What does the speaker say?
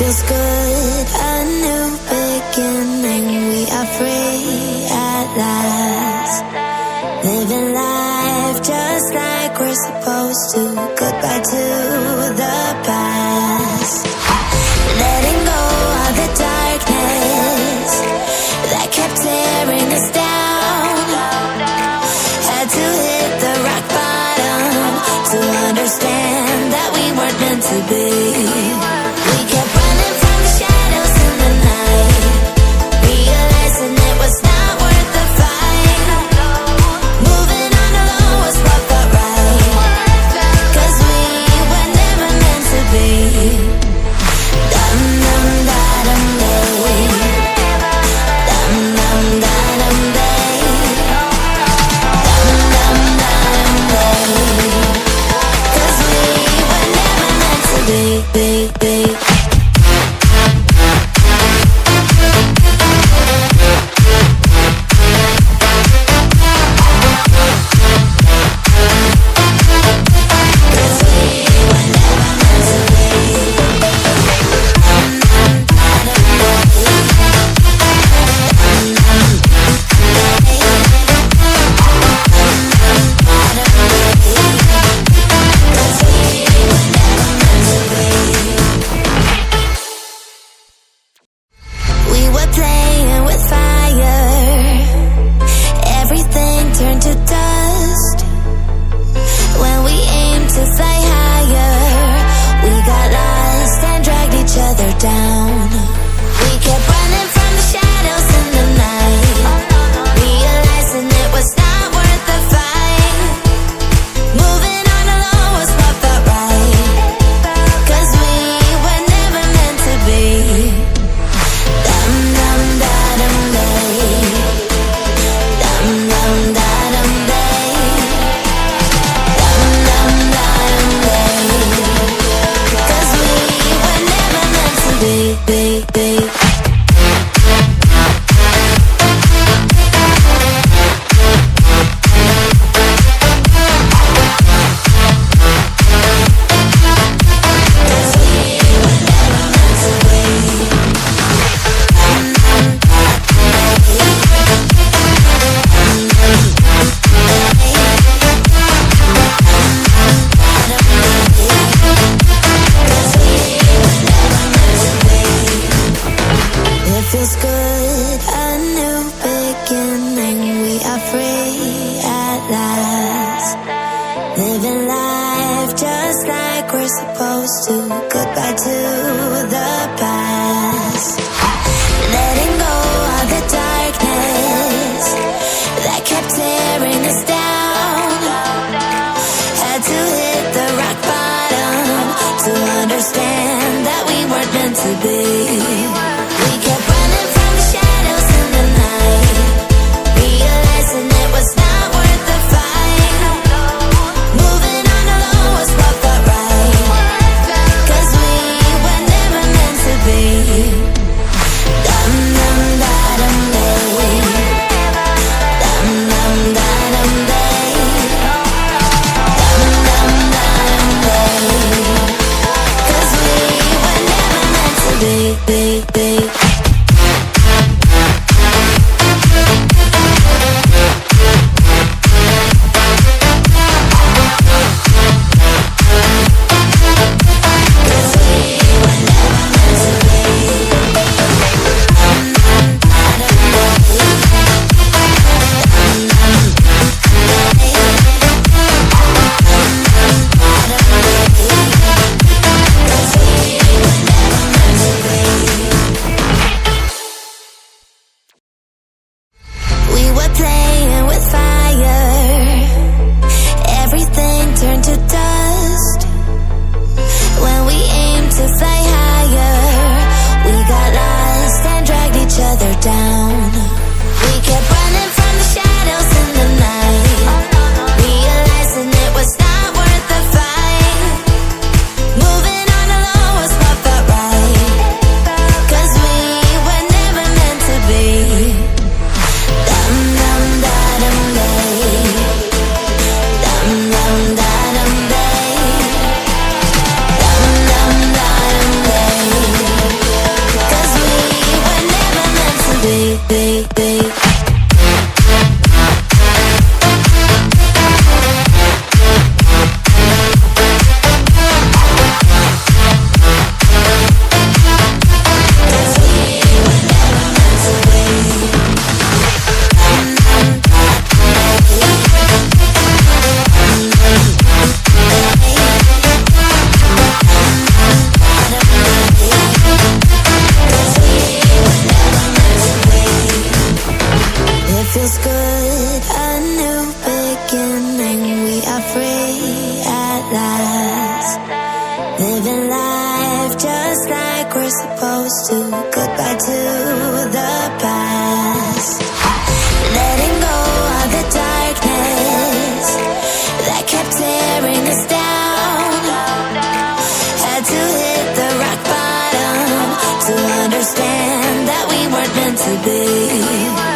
feels good, a new beginning. We are free at last, living life just like we're supposed to. Goodbye to the past, letting go of the darkness that kept tearing us down. Had to hit the rock bottom to understand that we weren't meant to be. We kept running from the shadows in the night, realizing it was not worth the fight. Moving on alone was what felt right, 'cause we were never meant to be. Dum dum da dum day, dum dum da dum day, dum dum da dum day, 'cause we were never meant to be. Feels good, a new beginning. We are free at last, living life just like we're supposed to. Goodbye to the past, letting go of the darkness that kept tearing us down. Had to hit the rock bottom to understand that we weren't meant to be. We kept running from the shadows in the night, realizing it was not worth the fight. Moving on alone was what felt right, 'cause we were never meant to be. Dum dum da dum day, dum dum da dum day, dum dum da dum day, 'cause we were never meant to be. we're supposed to. Goodbye to the past. Letting go of the darkness that kept tearing us down. Had to hit the rock bottom to understand that we weren't meant to be.